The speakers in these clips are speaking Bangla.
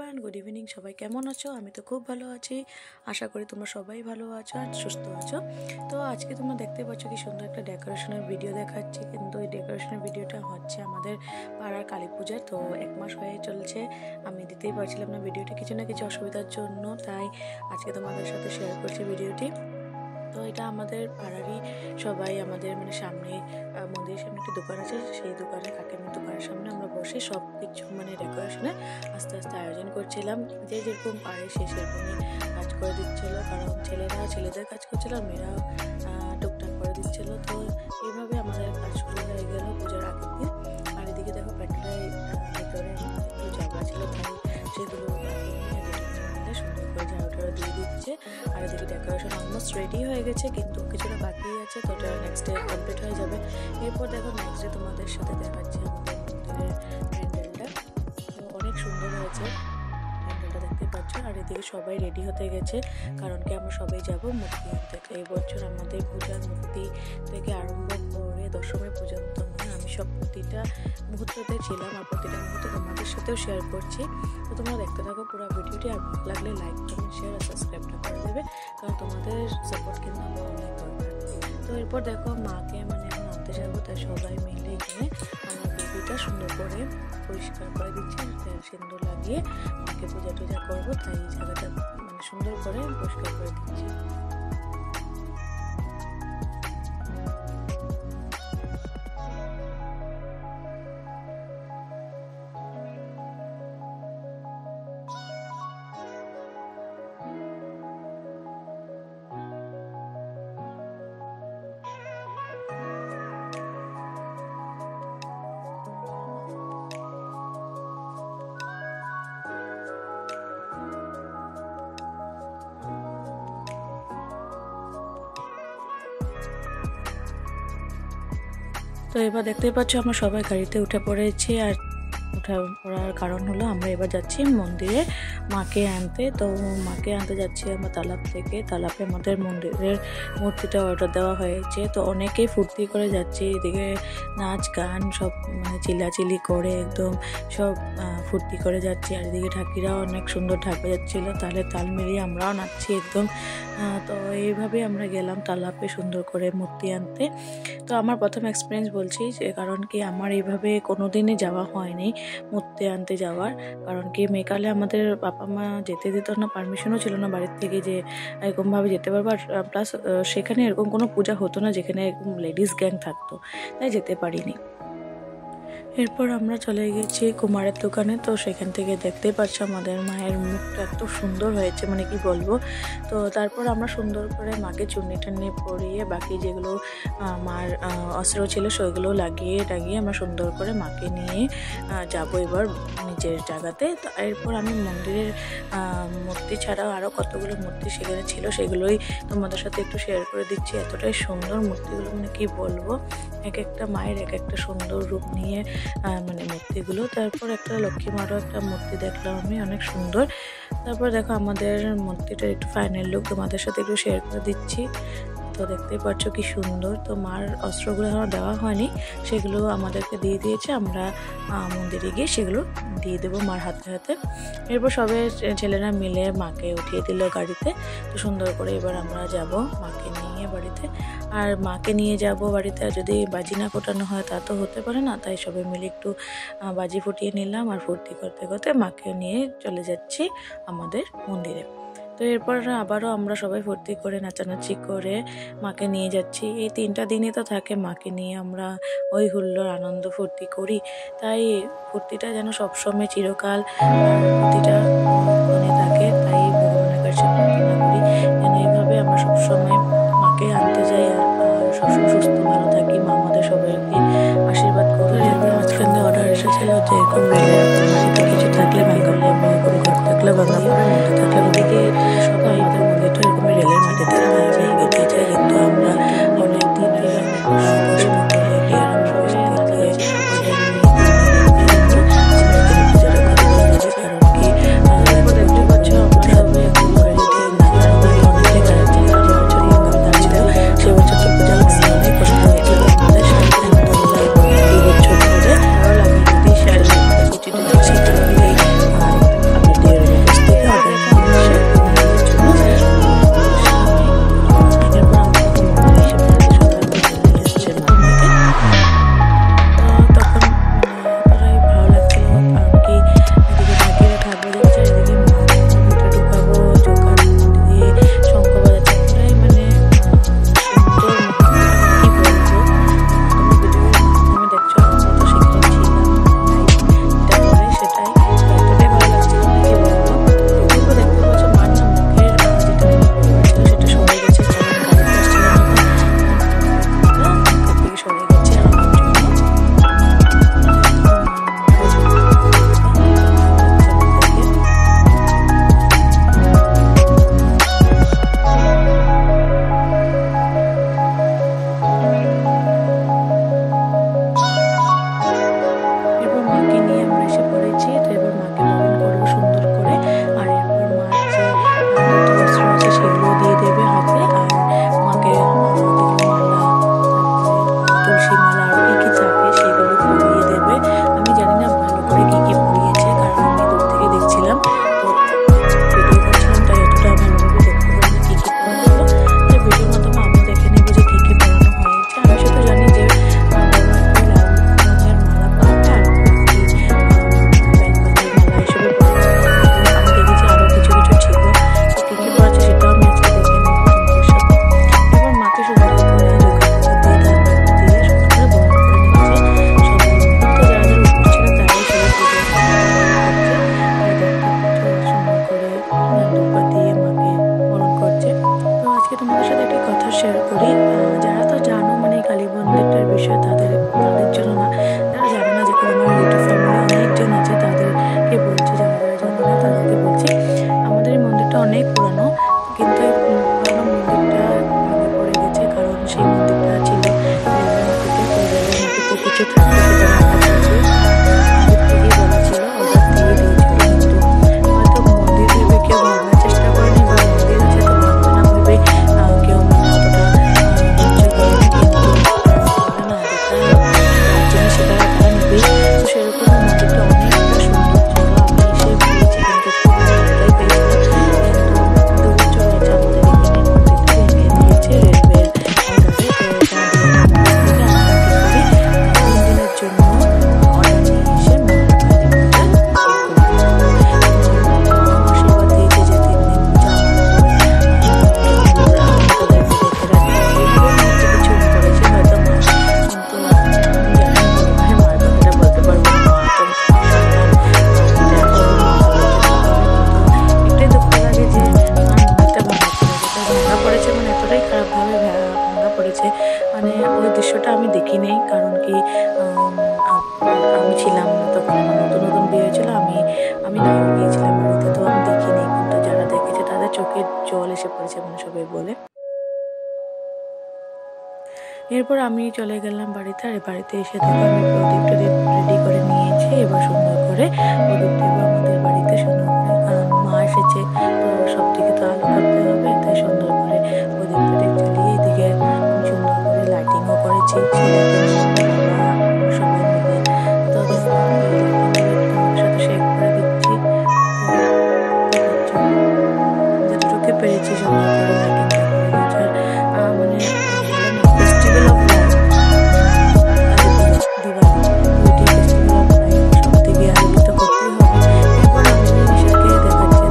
Everyone, good evening. সবাই কেমন আছো? আমি তো খুব ভালো আছি। আশা করি তোমরা সবাই ভালো আছো আর সুস্থ আছো। তো আজকে তোমরা দেখতে পাচ্ছ কি সুন্দর একটা ডেকোরেশনের ভিডিও দেখাচ্ছি, কিন্তু এই ডেকোরেশনের ভিডিওটা হচ্ছে আমাদের পাড়ার কালী পূজার। তো 1 মাস হয়ে চলছে, আমি দিতেই পারছিলাম না ভিডিওটি কিছু না কিছু অসুবিধার জন্য, তাই আজকে তোমাদের সাথে শেয়ার করছি ভিডিওটি। তো এটা আমাদের পাড়ারই সবাই, আমাদের মানে সামনে মন্দিরের সামনে একটি দোকান আছে, সেই দোকানে কাকিমার দোকানের সামনে আমরা বসে সব কিছু মানে ডেকোরেশনে আস্তে আস্তে আয়োজন করছিলাম। যে যেরকম পারে সে সেরকমই কাজ করে দিচ্ছিল, কারণ ছেলেরা ছেলেদের কাজ করছিল আর মেয়েরাও টুকটাক করে দিচ্ছিলো। তো এইভাবে আমাদের কাজ শুরু হয়ে গেল পূজার আগের দিন। আর এদিকে দেখো প্যান্ডেলের ভিতরে একটু জায়গা ছিল, তাই সেগুলো সুন্দর করে ঝাড়ু দিয়ে দিচ্ছে। আর এদিকে ডেকোরেশন অলমোস্ট রেডি হয়ে গেছে, কিন্তু কিছুটা বাকি আছে, তো ওটা নেক্সট ডে কমপ্লিট হয়ে যাবে। এরপর দেখো নেক্সট ডে তোমাদের সাথে দেখাচ্ছি আমাদের মন্দিরের প্যান্ডেলটা। তো অনেক সুন্দর হয়েছে প্যান্ডেলটা, দেখতে পাচ্ছ। আর এদিকে সবাই রেডি হতে গেছে, কারণ কি আমরা সবাই যাব মূর্তি আনতে। এই বছর আমাদের পূজার মূর্তি থেকে আরম্ভ করে দশমী পর্যন্ত আমি সব প্রতিটা মুহূর্ততে ছিলাম, আর প্রতিটা মুহূর্ত তোমাদের সাথেও শেয়ার করছি। তো তোমরা দেখতে থাকো পুরো ভিডিওটি, আর ভালো লাগলে লাইক কমেন্ট শেয়ার আর সাবস্ক্রাইবটা করে দেবে, কারণ তোমাদের সাপোর্ট কিন্তু আমার অনেক দরকার। তো এরপর দেখো মাকে মানে এখন আনতে যাবো, তাই সবাই মিলে এখানে আমার বেবিটা সুন্দর করে পরিষ্কার করে দিচ্ছে, তেল সিন্দুর লাগিয়ে মাকে পূজা টুজা করবো, তাই এই জায়গাটা মানে সুন্দর করে পরিষ্কার করে দিচ্ছি। তো এবার দেখতেই পাচ্ছ আমরা সবাই গাড়িতে উঠে পড়েছি, আর উঠে পড়ার কারণ হলো আমরা এবার যাচ্ছি মন্দিরে মাকে আনতে। তো মাকে আনতে যাচ্ছি আমরা তালাব থেকে। তালাবে আমাদের মন্দিরের মূর্তিটা অর্ডার দেওয়া হয়েছে, তো অনেকেই ফুর্তি করে যাচ্ছে, এদিকে নাচ গান সব মানে চিল্লাচিল্লি করে একদম সব ফুর্তি করে যাচ্ছি। আর এদিকে ঢাকিরাও অনেক সুন্দর ঢাকা যাচ্ছিলো, তাহলে তাল মিলিয়ে আমরাও নাচছি একদম। তো এইভাবেই আমরা গেলাম তালাবে সুন্দর করে মূর্তি আনতে। তো আমার প্রথম এক্সপিরিয়েন্স বলছি, যে কারণ কি আমার এইভাবে কোনো দিনই যাওয়া হয়নি মূর্তি আনতে যাওয়ার, কারণ কি মেকালে আমাদের বাবা মা যেতে দিত না, পারমিশনও ছিল না বাড়ির থেকে যে এরকমভাবে যেতে পারবো। আর প্লাস সেখানে এরকম কোনো পূজা হতো না যেখানে এরকম লেডিস গ্যাং থাকতো, তাই যেতে পারিনি। এরপর আমরা চলে গেছি কুমারের দোকানে। তো সেখান থেকে দেখতেই পাচ্ছ আমাদের মায়ের মুখটা এত সুন্দর হয়েছে, মানে কি বলবো। তো তারপর আমরা সুন্দর করে মাকে চুন্নি টান্নি পরিয়ে বাকি যেগুলো মার অস্ত্র ছিল সেগুলো লাগিয়ে আমরা সুন্দর করে মাকে নিয়ে যাব এবার নিজের জায়গাতে। তো এরপর আমি মন্দিরের মূর্তি ছাড়াও আরও কতগুলো মূর্তি সেখানে ছিল, সেগুলোই তোমাদের সাথে একটু শেয়ার করে দিচ্ছি। এতটাই সুন্দর মূর্তিগুলো, মানে কি বলবো, এক একটা মায়ের এক একটা সুন্দর রূপ নিয়ে মানে মূর্তিগুলো। তারপর একটা লক্ষ্মী মারও একটা মূর্তি দেখলাম আমি, অনেক সুন্দর। তারপর দেখো আমাদের মূর্তিটার একটু ফাইনাল লুক তোমাদের সাথে একটু শেয়ার করে দিচ্ছি। তো দেখতেই পাচ্ছ কি সুন্দর। তো মার অস্ত্রগুলো এখনো দেওয়া হয়নি, সেগুলো আমাদেরকে দিয়ে দিয়েছে, আমরা মন্দিরে গিয়ে সেগুলো দিয়ে দেবো মার হাতে হাতে। এরপর সবে ছেলেরা মিলে মাকে উঠিয়ে দিল গাড়িতে। তো সুন্দর করে এবার আমরা যাব মাকে নিয়ে বাড়িতে। আর মাকে নিয়ে যাব বাড়িতে, আর যদি বাজি না ফোটানো হয় তা তো হতে পারে না, তাই সবাই মিলে একটু বাজি ফুটিয়ে নিলাম, আর ফুর্তি করতে করতে মাকে নিয়ে চলে যাচ্ছি আমাদের মন্দিরে। তো এরপর আবারও আমরা সবাই ফুর্তি করে নাচানাচি করে মাকে নিয়ে যাচ্ছি। এই 3টা দিনই তো থাকে মাকে নিয়ে আমরা ওই হুল্লোড় আনন্দ ফুর্তি করি, তাই ফুর্তিটা যেন সবসময় চিরকাল প্রতিটা মনে থাকে। তাই ভগবানের কাছে প্রার্থনা করি যেন এইভাবে আমরা সবসময় মাকে আনতে যাই, আর সবসময় সুস্থ ভালো থাকি, মা আমাদের সবাইকে আশীর্বাদ করে। এরপর মাঝখানে অর্ডার এসেছিল যে এরকম বাড়িতে কিছু থাকলে ভাই করলে, এরকম ঘর থাকলে বাংলা পড়ে, মধ্যে থাকলে ওদিকে সবাই আমাদের মন্দিরটা এরকম রেলের মাটিতে ভেঙে যায়, কিন্তু আমরা অনেক দিন শেয়ার করি। যারা তো জানো মানে কালী মন্দিরটার বিষয়ে তাদের জন্য না, যারা জানে না, যেরকম আমার ইউটিউব ফ্যামিলি অনেকজন আছে তাদেরকে বলছি, যারা যারা জানে না তাদেরকে বলছি। আমাদের এই মন্দিরটা অনেক পুরানো, কিন্তু এই পুরানো মন্দিরটা ভেঙে পড়ে গেছে, কারণ সেই মন্দিরটা ছিল রেলের মাটিতে। তো রেলের মাটিতে কিছু থাকতো সেটা রাখা হয়েছে, আগের থেকেই বলা ছিল, অর্ডার দিয়ে দিয়েছিল। কিন্তু হয়তো মন্দির ভেবে কেউ ভাবনার চেষ্টা করেনি, বা মন্দির আছে তো ভাববে না ভেবে কেউ মানে অতটা ধৈর্য করেনি। কিন্তু বলে না, যেটা জিনিস সেটা তারা নেবেই। তো সেরকম মন্দিরটা অনেকটা সুন্দর ছিল। আমি এসে পেয়েছি, কিন্তু খুব ভালোটাই পেয়েছিলাম। কিন্তু দুর্যোগ হয়েছে আমাদের এখানে, মন্দিরটা ভেঙে দিয়েছে রেলওয়ের অর্ডারে। তো এটা দিয়ে আমরা কি করি, 3 দিনের জন্য অর্ডার নিয়ে এসে মার কালী পুজোটা আশীর্বাদ দিয়েছে যে 3 দিন তোদেরকে দেখে রাখবে, এইভাবে মধ্যে কিছু করেছে হয়তো মা। কিন্তু জানি মার কথাটা বলতে পারবো না, মা তো সন্তান, যা করবো মা বলতে। একটাই দুঃখ লাগে যে আমার মন্দিরটা ভাঙা পড়েছে, মানে এতটাই খারাপভাবে ভাঙা পড়েছে। মানে ওই দৃশ্যটা আমি দেখি নেই, কারণ কি আমি ছিলাম না তখন, আমার নতুন নতুন বিয়ে হয়েছিল। আমি দাঁড়িয়ে গিয়েছিলাম বাড়িতে, তো আমি দেখি নেই। কিন্তু যারা দেখেছে তাদের চোখে জল এসে পড়েছে, মানে সবাই বলে। এরপর আমি চলে গেলাম বাড়িতে, আর বাড়িতে এসে দেখো আমি প্রদীপ টদীপ রেডি করে নিয়েছি। এবার সুন্দর করে প্রদীপ দেবো আমাদের বাড়িতে, সুন্দর করে, কারণ মা এসেছে তো সব দিকে তো আলো করতে হবে। তাই সুন্দর করে প্রদীপ টদীপ জ্বালিয়ে এদিকে সুন্দর করে লাইটিংও করেছি, ছেলেকে বাবা আমরা সবাই মিলে। তো দেখো এই লাইটিংগুলো তোমাদের সাথে শেয়ার করে দিচ্ছি। তো যতটুকু পেরেছি সুন্দর করে লাইটিংটা করে দিয়েছি। আর মানে বলে না, ফেস্টিভ্যাল অফ লাইট, কালী পুজো, দিওয়ালি, দুইটি ফেস্টিভ্যাল অফ লাইট, সব থেকে আলোকিত করতেই হবে। এরপর আমি ঈশাকে দেখাচ্ছি,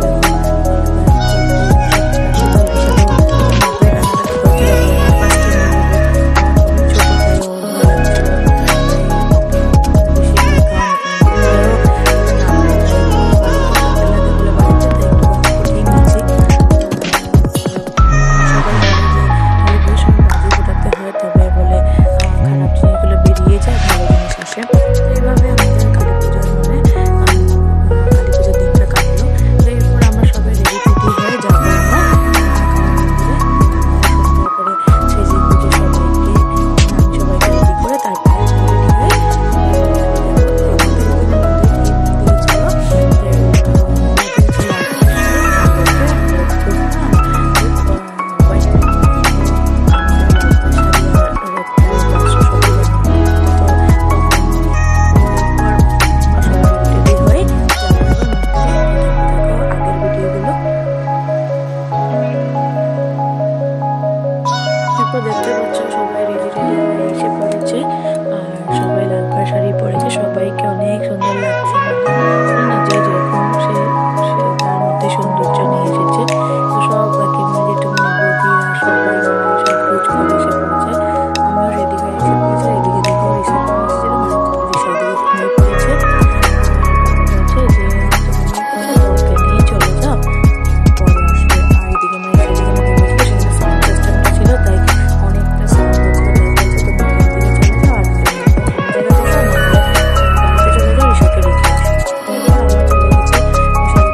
দেখো দেখতে পাচ্ছ সবাই রেডি রেডি হয়ে এসে পড়েছে, আর সবাই লাল পাড় শাড়ি পরেছে। সবাইকে অনেক সুন্দর লাগছে, মানে যে যেরকম সে তার মধ্যে সৌন্দর্য নিয়ে এসেছে। তো সবাইকে মিলে যেটুকুনি বৌদিরা সবাই মিলে সব কুচ করে এসে পড়েছে। আমিও রেডি হয়ে এসে পড়েছি। এদিকে দেখো রিসেপশন এসেছিল, মানে রিসা দিকে ঘুমিয়ে পড়েছে, বলছে যে তোমাকে নিয়ে চলে যাও, পরে আসবে। আর এদিকে মানে যেখানে ঘুমিয়েছিল সেখানে সাউন্ড সিস্টেমটা ছিল, তাই অনেকটা সাউন্ড বক্সটা বের করেছে। তুমি এখান থেকে চলে যাও, আর অন্য জায়গায় বসো, নাহলে বাড়িতে চলে যাও, রিসাকে রেখে আসো। এবার আমরা চলে গেছি রিসাকে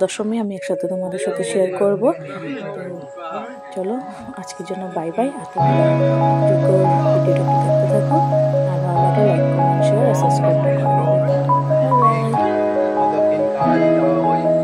দশমী আমি একসাথে তোমাদের সাথে শেয়ার করব। তো চলো আজকের জন্য বাই বাই। আর তোমরা ভিডিওটা দেখতে থাকো, আর ভালো লাগলে লাইক কমেন্ট শেয়ার আর সাবস্ক্রাইব করো। Bye bye.